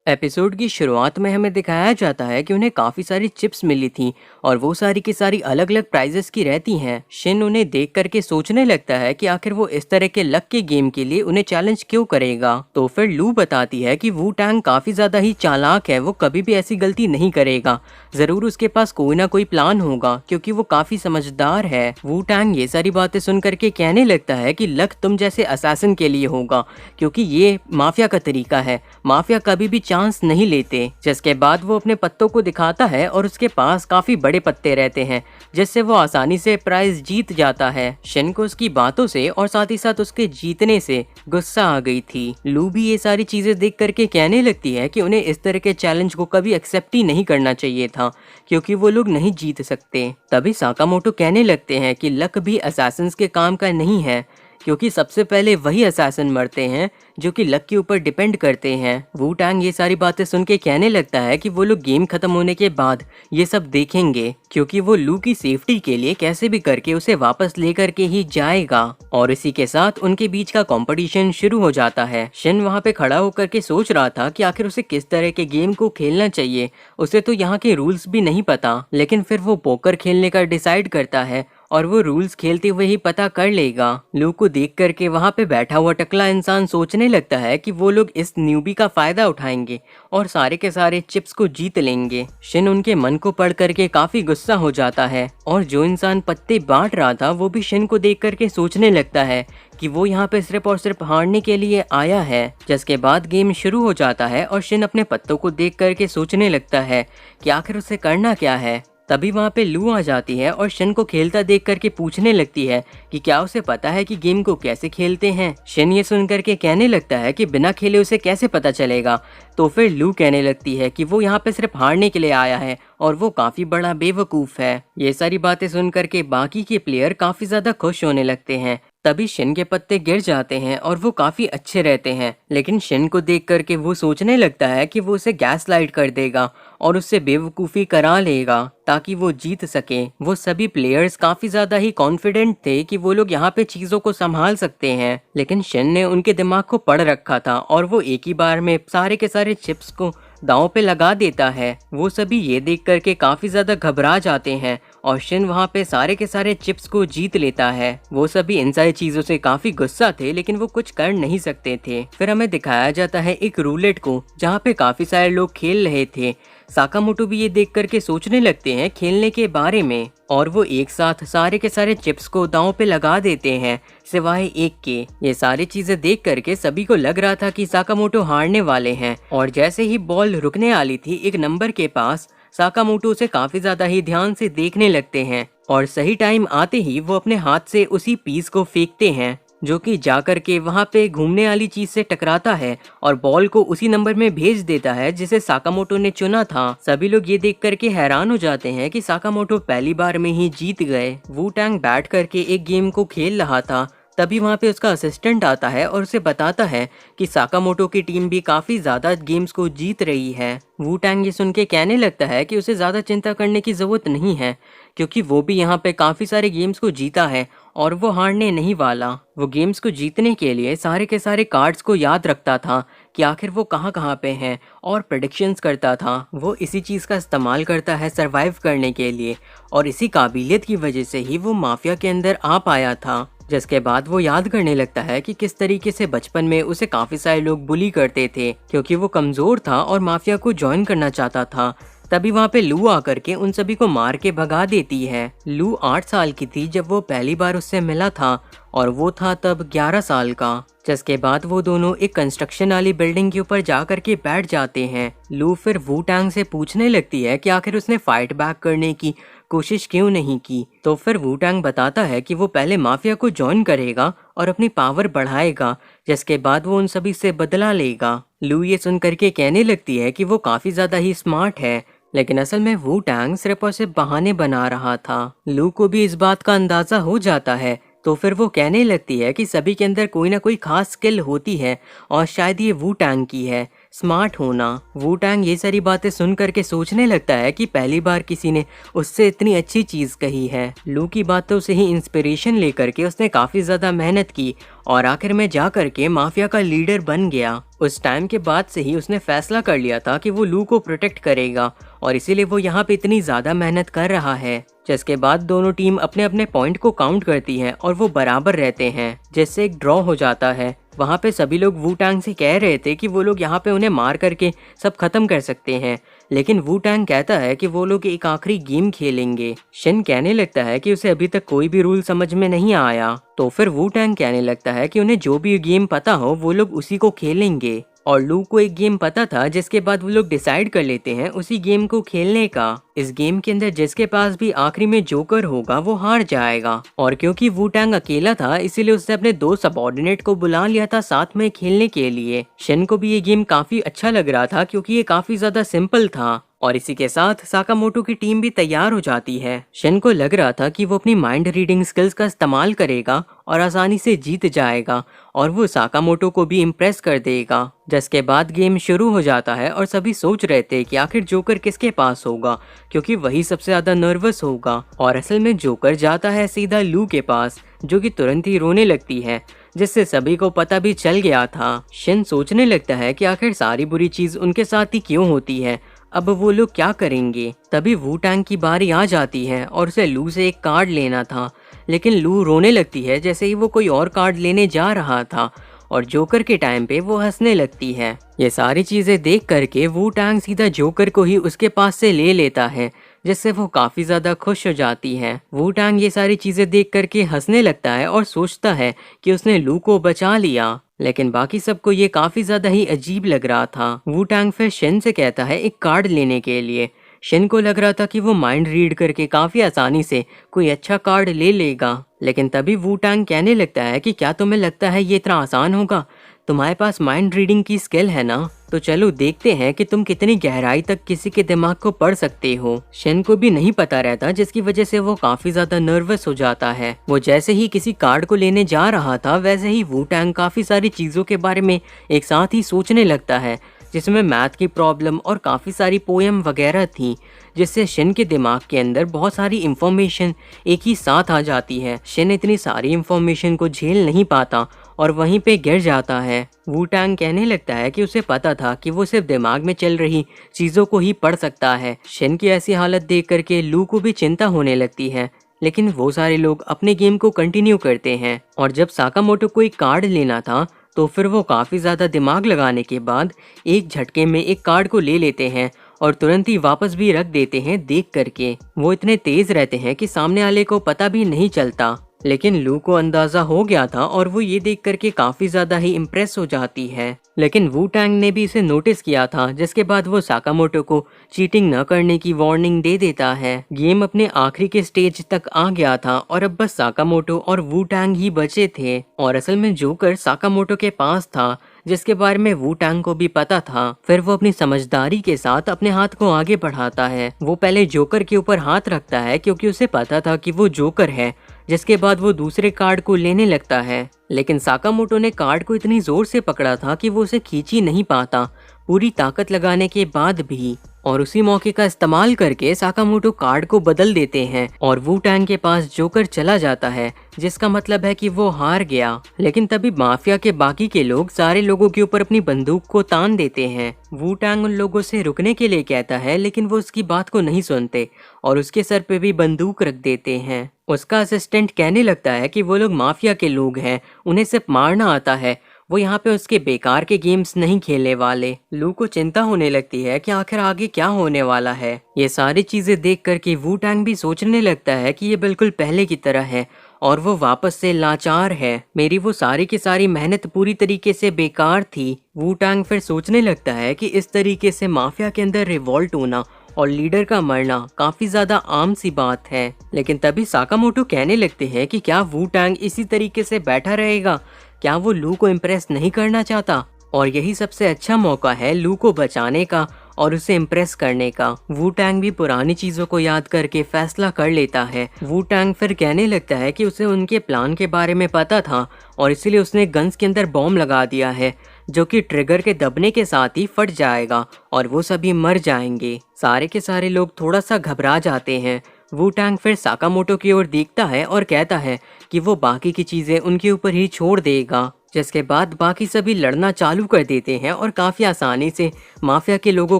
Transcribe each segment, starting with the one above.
Episode की शुरुआत में हमें दिखाया जाता है कि उन्हें काफी सारी चिप्स मिली थी और वो सारी की सारी अलग अलग प्राइजेस की रहती हैं। शिन उन्हें देख करके सोचने लगता है कि आखिर वो इस तरह के लक के गेम के लिए उन्हें चैलेंज क्यों करेगा। तो फिर लू बताती है कि वू टैंग काफी ज्यादा ही चालाक है, वो कभी भी ऐसी गलती नहीं करेगा। जरूर उसके पास कोई ना कोई प्लान होगा क्योंकि वो काफी समझदार है। वू टैंग ये सारी बातें सुन करके कहने लगता है कि लक तुम जैसे असैसिन के लिए होगा, क्योंकि ये माफिया का तरीका है। माफिया कभी भी चांस नहीं लेते। जिसके बाद वो अपने पत्तों को दिखाता है और उसके पास काफी बड़े पत्ते रहते हैं, जिससे वो आसानी से प्राइज जीत जाता है। शिन को उसकी बातों से और साथ ही साथ उसके जीतने से गुस्सा आ गई थी। लू भी ये सारी चीजें देख करके कहने लगती है कि उन्हें इस तरह के चैलेंज को कभी एक्सेप्ट ही नहीं करना चाहिए था, क्योंकि वो लोग नहीं जीत सकते। तभी साकामोटो कहने लगते हैं कि लक भी असैसिन्स के काम का नहीं है, क्योंकि सबसे पहले वही असैसिन मरते हैं जो कि लक के ऊपर डिपेंड करते हैं। वू टैंग ये सारी बातें सुन के कहने लगता है कि वो लोग गेम खत्म होने के बाद ये सब देखेंगे, क्योंकि वो लू की सेफ्टी के लिए कैसे भी करके उसे वापस लेकर के ही जाएगा। और इसी के साथ उनके बीच का कंपटीशन शुरू हो जाता है। शिन वहाँ पे खड़ा होकर के सोच रहा था कि आखिर उसे किस तरह के गेम को खेलना चाहिए। उसे तो यहाँ के रूल्स भी नहीं पता, लेकिन फिर वो पोकर खेलने का डिसाइड करता है और वो रूल्स खेलते हुए ही पता कर लेगा। लू को देख करके वहाँ पे बैठा हुआ टकला इंसान सोचने लगता है कि वो लोग इस न्यूबी का फायदा उठाएंगे और सारे के सारे चिप्स को जीत लेंगे। शिन उनके मन को पढ़ करके काफी गुस्सा हो जाता है और जो इंसान पत्ते बांट रहा था वो भी शिन को देख करके सोचने लगता है कि वो यहाँ पे सिर्फ और सिर्फ हारने के लिए आया है। जिसके बाद गेम शुरू हो जाता है और शिन अपने पत्तों को देख करके सोचने लगता है कि आखिर उसे करना क्या है। तभी वहाँ पे लू आ जाती है और शिन को खेलता देख करके पूछने लगती है कि क्या उसे पता है कि गेम को कैसे खेलते हैं। शिन ये सुन करके कहने लगता है कि बिना खेले उसे कैसे पता चलेगा। तो फिर लू कहने लगती है कि वो यहाँ पे सिर्फ हारने के लिए आया है और वो काफी बड़ा बेवकूफ है। ये सारी बातें सुन करके बाकी के प्लेयर काफी ज्यादा खुश होने लगते हैं। तभी शिन के पत्ते गिर जाते हैं और वो काफी अच्छे रहते हैं, लेकिन शिन को देख करके वो सोचने लगता है कि वो उसे गैस लाइट कर देगा और उससे बेवकूफ़ी करा लेगा ताकि वो जीत सके। वो सभी प्लेयर्स काफी ज्यादा ही कॉन्फिडेंट थे कि वो लोग यहाँ पे चीजों को संभाल सकते हैं, लेकिन शिन ने उनके दिमाग को पढ़ रखा था और वो एक ही बार में सारे के सारे चिप्स को दांव पे लगा देता है। वो सभी ये देख करके काफी ज्यादा घबरा जाते हैं और शिन वहाँ पे सारे के सारे चिप्स को जीत लेता है। वो सभी इन सारी चीजों से काफी गुस्सा थे, लेकिन वो कुछ कर नहीं सकते थे। फिर हमें दिखाया जाता है एक रूलेट को, जहाँ पे काफी सारे लोग खेल रहे थे। साकामोटो भी ये देख करके सोचने लगते हैं खेलने के बारे में और वो एक साथ सारे के सारे चिप्स को दांव पे लगा देते हैं सिवाय एक के। ये सारी चीजें देख करके सभी को लग रहा था कि साकामोटो हारने वाले हैं और जैसे ही बॉल रुकने वाली थी एक नंबर के पास, साकामोटो उसे काफी ज्यादा ही ध्यान से देखने लगते हैं और सही टाइम आते ही वो अपने हाथ से उसी पीस को फेंकते हैं, जो कि जाकर के वहाँ पे घूमने वाली चीज से टकराता है और बॉल को उसी नंबर में भेज देता है जिसे साकामोटो ने चुना था। सभी लोग ये देख करके हैरान हो जाते हैं कि साकामोटो पहली बार में ही जीत गए। वू टैंग बैठ करके एक गेम को खेल रहा था। तभी वहाँ पे उसका असिस्टेंट आता है और उसे बताता है कि साकामोटो की टीम भी काफी ज्यादा गेम्स को जीत रही है। वू टैंग ये सुन के कहने लगता है कि उसे ज्यादा चिंता करने की जरूरत नहीं है, क्योंकि वो भी यहाँ पे काफी सारे गेम्स को जीता है और वो हारने नहीं वाला। वो गेम्स को जीतने के लिए सारे के सारे कार्ड्स को याद रखता था कि आखिर वो कहाँ कहाँ पे हैं और प्रेडिक्शंस करता था। वो इसी चीज़ का इस्तेमाल करता है सरवाइव करने के लिए और इसी काबिलियत की वजह से ही वो माफिया के अंदर आ पाया था। जिसके बाद वो याद करने लगता है कि किस तरीके से बचपन में उसे काफी सारे लोग बुली करते थे, क्योंकि वो कमजोर था और माफिया को ज्वाइन करना चाहता था। तभी वहाँ पे लू आकर के उन सभी को मार के भगा देती है। लू 8 साल की थी जब वो पहली बार उससे मिला था और वो था तब 11 साल का। जिसके बाद वो दोनों एक कंस्ट्रक्शन वाली बिल्डिंग के ऊपर जाकर के बैठ जाते हैं। लू फिर वू टैंग से पूछने लगती है कि आखिर उसने फाइट बैक करने की कोशिश क्यों नहीं की। तो फिर वू टैंग बताता है कि वो पहले माफिया को ज्वाइन करेगा और अपनी पावर बढ़ाएगा, जिसके बाद वो उन सभी से बदला लेगा। लू ये सुन करके कहने लगती है कि वो काफी ज्यादा ही स्मार्ट है, लेकिन असल में वू टैंग सिर्फ और सिर्फ बहाने बना रहा था। लू को भी इस बात का अंदाजा हो जाता है, तो फिर वो कहने लगती है कि सभी के अंदर कोई ना कोई खास स्किल होती है और शायद ये वू टैंग की है। स्मार्ट होना। वू टैंग ये सारी बातें सुन करके सोचने लगता है कि पहली बार किसी ने उससे इतनी अच्छी चीज़ कही है। लू की बातों से ही इंस्पिरेशन लेकर के उसने काफ़ी ज़्यादा मेहनत की और आखिर में जा करके माफिया का लीडर बन गया। उस टाइम के बाद से ही उसने फैसला कर लिया था कि वो लू को प्रोटेक्ट करेगा और इसीलिए वो यहाँ पे इतनी ज़्यादा मेहनत कर रहा है। जिसके बाद दोनों टीम अपने अपने पॉइंट को काउंट करती है और वो बराबर रहते हैं, जिससे एक ड्रॉ हो जाता है। वहाँ पे सभी लोग वू टैंग से कह रहे थे कि वो लोग यहाँ पे उन्हें मार करके सब खत्म कर सकते हैं, लेकिन वू टैंग कहता है कि वो लोग एक आखिरी गेम खेलेंगे। शिन कहने लगता है कि उसे अभी तक कोई भी रूल समझ में नहीं आया, तो फिर वू टैंग कहने लगता है कि उन्हें जो भी गेम पता हो वो लोग उसी को खेलेंगे। और लू को एक गेम पता था, जिसके बाद वो लोग डिसाइड कर लेते हैं उसी गेम को खेलने का। इस गेम के अंदर जिसके पास भी आखिरी में जोकर होगा वो हार जाएगा। और क्योंकि वू टैंग अकेला था, इसीलिए उसने अपने दो सबऑर्डिनेट को बुला लिया था साथ में खेलने के लिए। शिन को भी ये गेम काफी अच्छा लग रहा था क्योंकि ये काफी ज्यादा सिंपल था। और इसी के साथ साकामोटो की टीम भी तैयार हो जाती है। शिन को लग रहा था कि वो अपनी माइंड रीडिंग स्किल्स का इस्तेमाल करेगा और आसानी से जीत जाएगा और वो साकामोटो को भी इम्प्रेस कर देगा। जिसके बाद गेम शुरू हो जाता है और सभी सोच रहे थे कि आखिर जोकर किसके पास होगा, क्योंकि वही सबसे ज्यादा नर्वस होगा। और असल में जोकर जाता है सीधा लू के पास, जो कि तुरंत ही रोने लगती है, जिससे सभी को पता भी चल गया था। शिन सोचने लगता है कि आखिर सारी बुरी चीज उनके साथ ही क्यों होती है, अब वो लोग क्या करेंगे। तभी वू टैंग की बारी आ जाती है और उसे लू से एक कार्ड लेना था, लेकिन लू रोने लगती है जैसे ही वो कोई और कार्ड लेने जा रहा था और जोकर के टाइम पे वो हंसने लगती है। ये सारी चीजें देख करके वू टैंग सीधा जोकर को ही उसके पास से ले लेता है, जिससे वो काफी ज्यादा खुश हो जाती है। वू टैंग ये सारी चीजें देख करके हंसने लगता है और सोचता है कि उसने लू को बचा लिया, लेकिन बाकी सबको ये काफी ज्यादा ही अजीब लग रहा था। वू टैंग फिर शिन से कहता है एक कार्ड लेने के लिए। शिन को लग रहा था कि वो माइंड रीड करके काफी आसानी से कोई अच्छा कार्ड ले लेगा, लेकिन तभी वू टैंग कहने लगता है कि क्या तुम्हें लगता है ये इतना आसान होगा? तुम्हारे पास माइंड रीडिंग की स्किल है ना, तो चलो देखते हैं कि तुम कितनी गहराई तक किसी के दिमाग को पढ़ सकते हो। शिन को भी नहीं पता रहता, जिसकी वजह से वो काफी ज्यादा नर्वस हो जाता है। वो जैसे ही किसी कार्ड को लेने जा रहा था, वैसे ही वू टैंग काफी सारी चीजों के बारे में एक साथ ही सोचने लगता है, जिसमें मैथ की प्रॉब्लम और काफ़ी सारी पोएम वगैरह थी, जिससे शिन के दिमाग के अंदर बहुत सारी इंफॉर्मेशन एक ही साथ आ जाती है। शिन इतनी सारी इंफॉर्मेशन को झेल नहीं पाता और वहीं पे गिर जाता है। वू टैंग कहने लगता है कि उसे पता था कि वो सिर्फ दिमाग में चल रही चीज़ों को ही पढ़ सकता है। शिन की ऐसी हालत देख करके लू को भी चिंता होने लगती है, लेकिन वो सारे लोग अपने गेम को कंटिन्यू करते हैं। और जब साकामोटो को एक कार्ड लेना था, तो फिर वो काफ़ी ज़्यादा दिमाग लगाने के बाद एक झटके में एक कार्ड को ले लेते हैं और तुरंत ही वापस भी रख देते हैं। देख करके वो इतने तेज रहते हैं कि सामने वाले को पता भी नहीं चलता, लेकिन लू को अंदाजा हो गया था और वो ये देख करके काफी ज्यादा ही इम्प्रेस हो जाती है। लेकिन वू टैंग ने भी इसे नोटिस किया था, जिसके बाद वो साकामोटो को चीटिंग न करने की वार्निंग दे देता है। गेम अपने आखिरी के स्टेज तक आ गया था और अब बस साकामोटो और वू टैंग ही बचे थे। और असल में जोकर साकामोटो के पास था, जिसके बारे में वू टैंग को भी पता था। फिर वो अपनी समझदारी के साथ अपने हाथ को आगे बढ़ाता है। वो पहले जोकर के ऊपर हाथ रखता है, क्योंकि उसे पता था कि वो जोकर है। जिसके बाद वो दूसरे कार्ड को लेने लगता है, लेकिन साकामोटो ने कार्ड को इतनी जोर से पकड़ा था कि वो उसे खींच ही नहीं पाता, पूरी ताकत लगाने के बाद भी। और उसी मौके का इस्तेमाल करके साकामोटो कार्ड को बदल देते हैं और वू टैंग के पास जोकर चला जाता है, जिसका मतलब है कि वो हार गया। लेकिन तभी माफिया के बाकी के लोग सारे लोगों के ऊपर अपनी बंदूक को तान देते हैं। वू टैंग उन लोगों से रुकने के लिए कहता है, लेकिन वो उसकी बात को नहीं सुनते और उसके सर पे भी बंदूक रख देते हैं। उसका असिस्टेंट कहने लगता है कि वो लोग माफिया के लोग हैं, उन्हें सिर्फ मारना आता है, वो यहाँ पे उसके बेकार के गेम्स नहीं खेलने वाले। लू को चिंता होने लगती है कि आखिर आगे क्या होने वाला है। ये सारी चीजें देख करके वू टैंग भी सोचने लगता है कि ये बिल्कुल पहले की तरह है और वो वापस से लाचार है। मेरी वो सारी की सारी मेहनत पूरी तरीके से बेकार थी। वू टैंग फिर सोचने लगता है कि इस तरीके से माफिया के अंदर रिवॉल्ट होना और लीडर का मरना काफी ज्यादा आम सी बात है। लेकिन तभी साकामोटो कहने लगते हैं कि क्या वू टैंग इसी तरीके से बैठा रहेगा, क्या वो लू को इम्प्रेस नहीं करना चाहता? और यही सबसे अच्छा मौका है लू को बचाने का और उसे इम्प्रेस करने का। वू टैंग भी पुरानी चीजों को याद करके फैसला कर लेता है। वू टैंग फिर कहने लगता है कि उसे उनके प्लान के बारे में पता था और इसीलिए उसने गन्स के अंदर बॉम्ब लगा दिया है, जो कि ट्रिगर के दबने के साथ ही फट जाएगा और वो सभी मर जाएंगे। सारे के सारे लोग थोड़ा सा घबरा जाते हैं। वू टैंग फिर साकामोटो की ओर देखता है और कहता है कि वो बाकी की चीजें उनके ऊपर ही छोड़ देगा, जिसके बाद बाकी सभी लड़ना चालू कर देते हैं और काफी आसानी से माफिया के लोगों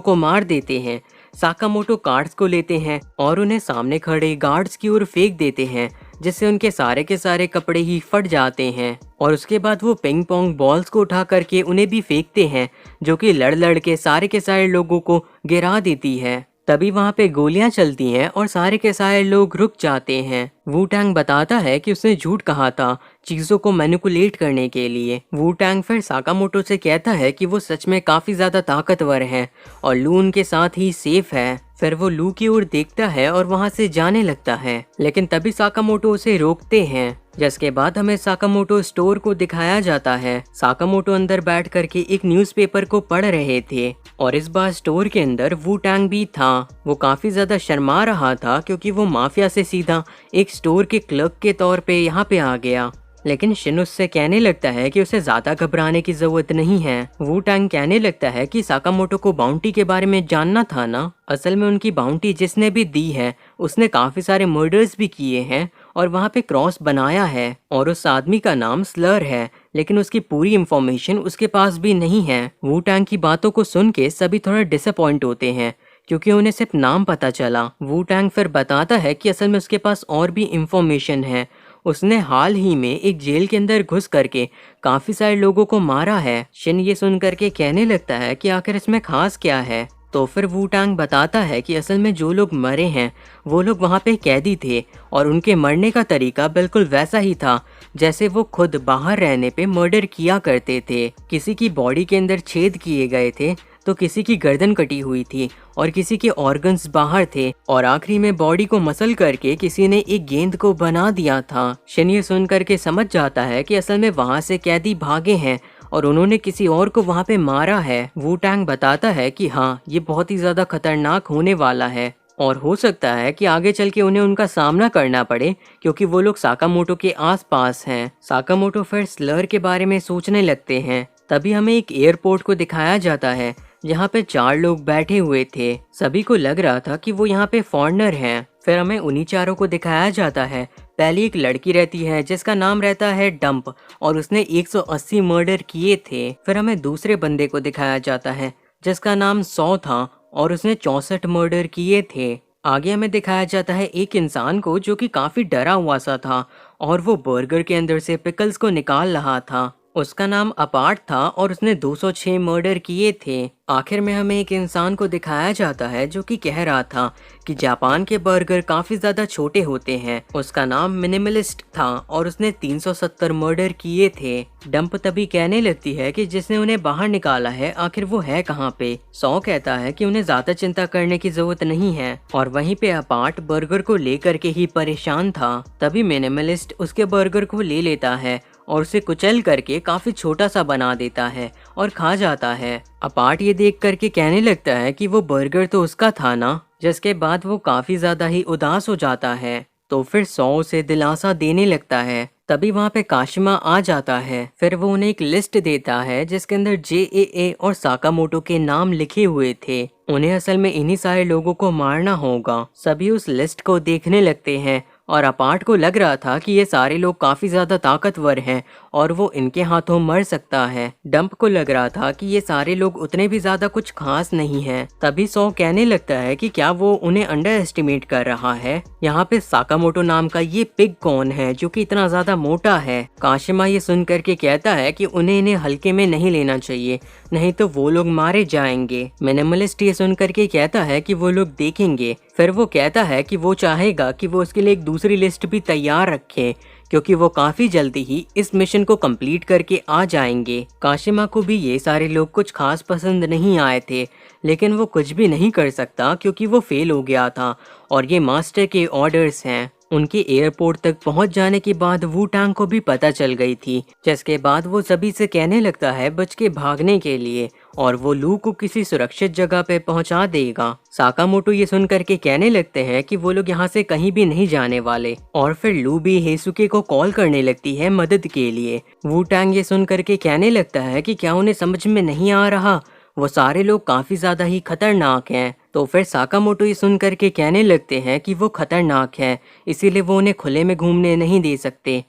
को मार देते हैं। साकामोटो कार्ड्स को लेते हैं और उन्हें सामने खड़े गार्ड्स की ओर फेंक देते हैं, जिससे उनके सारे के सारे कपड़े ही फट जाते हैं। और उसके बाद वो पिंग पोंग बॉल्स को उठा करके उन्हें भी फेंकते हैं, जो कि लड़ लड़ के सारे लोगों को गिरा देती है। तभी वहाँ पे गोलियां चलती हैं और सारे के सारे लोग रुक जाते हैं। वू टैंग बताता है कि उसने झूठ कहा था चीजों को मैनिपुलेट करने के लिए। वू टैंग फिर साकामोटो से कहता है कि वो सच में काफी ज्यादा ताकतवर है और लू उनके साथ ही सेफ है। फिर वो लू की ओर देखता है और वहाँ से जाने लगता है, लेकिन तभी साकामोटो उसे रोकते हैं। जिसके बाद हमें साकामोटो स्टोर को दिखाया जाता है। साकामोटो अंदर बैठ करके एक न्यूज़पेपर को पढ़ रहे थे और इस बार स्टोर के अंदर वू टैंग भी था। वो काफी ज्यादा शर्मा रहा था क्योंकि वो माफिया से सीधा एक स्टोर के क्लर्क के तौर पे यहाँ पे आ गया। लेकिन शिन उससे कहने लगता है कि उसे ज्यादा घबराने की जरूरत नहीं है। वू टैंग कहने लगता है कि साकामोटो को बाउंटी के बारे में जानना था ना। असल में उनकी बाउंटी जिसने भी दी है उसने काफी सारे मर्डर्स भी किए हैं और वहाँ पे क्रॉस बनाया है और उस आदमी का नाम स्लर है, लेकिन उसकी पूरी इंफॉर्मेशन उसके पास भी नहीं है। वू टैंग की बातों को सुन के सभी थोड़ा डिसअपॉइंट होते हैं क्योंकि उन्हें सिर्फ नाम पता चला। वू टैंग फिर बताता है कि असल में उसके पास और भी इंफॉर्मेशन है। उसने हाल ही में एक जेल के अंदर घुस करके काफी सारे लोगों को मारा है। शिन ये सुन करके कहने लगता है कि आखिर इसमें खास क्या है। तो फिर वू टैंग बताता है कि असल में जो लोग मरे हैं वो लोग वहाँ पे कैदी थे और उनके मरने का तरीका बिल्कुल वैसा ही था जैसे वो खुद बाहर रहने पे मर्डर किया करते थे। किसी की बॉडी के अंदर छेद किए गए थे, तो किसी की गर्दन कटी हुई थी और किसी के ऑर्गन्स बाहर थे और आखिरी में बॉडी को मसल करके किसी ने एक गेंद को बना दिया था। शिन ये सुन करके समझ जाता है कि असल में वहाँ से कैदी भागे हैं और उन्होंने किसी और को वहाँ पे मारा है। वू टैंग बताता है कि हाँ, ये बहुत ही ज्यादा खतरनाक होने वाला है और हो सकता है कि आगे चल के उन्हें उनका सामना करना पड़े क्योंकि वो लोग साकामोटो के आसपास हैं। साकामोटो फिर स्लर के बारे में सोचने लगते हैं। तभी हमें एक एयरपोर्ट को दिखाया जाता है जहाँ पे 4 लोग बैठे हुए थे। सभी को लग रहा था कि वो यहाँ पे फॉरेनर हैं। फिर हमें उन्हीं चारों को दिखाया जाता है। पहली एक लड़की रहती है जिसका नाम रहता है डंप और उसने 180 मर्डर किए थे। फिर हमें दूसरे बंदे को दिखाया जाता है जिसका नाम 100 था और उसने 64 मर्डर किए थे। आगे हमें दिखाया जाता है एक इंसान को जो कि काफी डरा हुआ सा था और वो बर्गर के अंदर से पिकल्स को निकाल रहा था। उसका नाम अपार्ट था और उसने 206 मर्डर किए थे। आखिर में हमें एक इंसान को दिखाया जाता है जो कि कह रहा था कि जापान के बर्गर काफी ज्यादा छोटे होते हैं। उसका नाम मिनिमलिस्ट था और उसने 370 मर्डर किए थे। डंप तभी कहने लगती है कि जिसने उन्हें बाहर निकाला है आखिर वो है कहाँ पे। 100 कहता है कि उन्हें ज्यादा चिंता करने की जरूरत नहीं है और वहीं पे अपार्ट बर्गर को लेकर के ही परेशान था। तभी मिनिमलिस्ट उसके बर्गर को ले लेता है और उसे कुचल करके काफी छोटा सा बना देता है और खा जाता है। अपार्ट ये देख करके कहने लगता है कि वो बर्गर तो उसका था ना, जिसके बाद वो काफी ज्यादा ही उदास हो जाता है। तो फिर 100 उसे दिलासा देने लगता है। तभी वहाँ पे काशिमा आ जाता है। फिर वो उन्हें एक लिस्ट देता है जिसके अंदर JAA और साकामोटो के नाम लिखे हुए थे। उन्हें असल में इन्हीं सारे लोगों को मारना होगा। सभी उस लिस्ट को देखने लगते हैं और अपार्ट को लग रहा था कि ये सारे लोग काफी ज्यादा ताकतवर हैं और वो इनके हाथों मर सकता है। डंप को लग रहा था कि ये सारे लोग उतने भी ज्यादा कुछ खास नहीं हैं। तभी 100 कहने लगता है कि क्या वो उन्हें अंडर एस्टिमेट कर रहा है। यहाँ पे साकामोटो नाम का ये पिग कौन है जो कि इतना ज्यादा मोटा है। काशिमा ये सुन करके कहता है कि उन्हें इन्हें हल्के में नहीं लेना चाहिए, नहीं तो वो लोग मारे जाएंगे। मिनिमलिस्ट ये सुन करके कहता है कि वो लोग देखेंगे। फिर वो कहता है कि वो चाहेगा कि वो उसके लिए एक दूसरी लिस्ट भी तैयार रखे क्योंकि वो काफी जल्दी ही इस मिशन को कंप्लीट करके आ जाएंगे। काशिमा को भी ये सारे लोग कुछ खास पसंद नहीं आए थे, लेकिन वो कुछ भी नहीं कर सकता क्योंकि वो फेल हो गया था और ये मास्टर के ऑर्डर्स हैं। उनके एयरपोर्ट तक पहुंच जाने के बाद वू टांग को भी पता चल गई थी, जिसके बाद वो सभी से कहने लगता है बच के भागने के लिए और वो लू को किसी सुरक्षित जगह पे पहुंचा देगा। साकामोटो ये सुन करके कहने लगते हैं कि वो लोग यहाँ से कहीं भी नहीं जाने वाले और फिर लू भी हेसुके को कॉल करने लगती है मदद के लिए। वू टांग ये सुन करके कहने लगता है कि क्या उन्हें समझ में नहीं आ रहा, वो सारे लोग काफी ज्यादा ही खतरनाक हैं। तो फिर साकामोटो ये सुन करके कहने लगते हैं कि वो खतरनाक है, इसीलिए वो उन्हें खुले में घूमने नहीं दे सकते।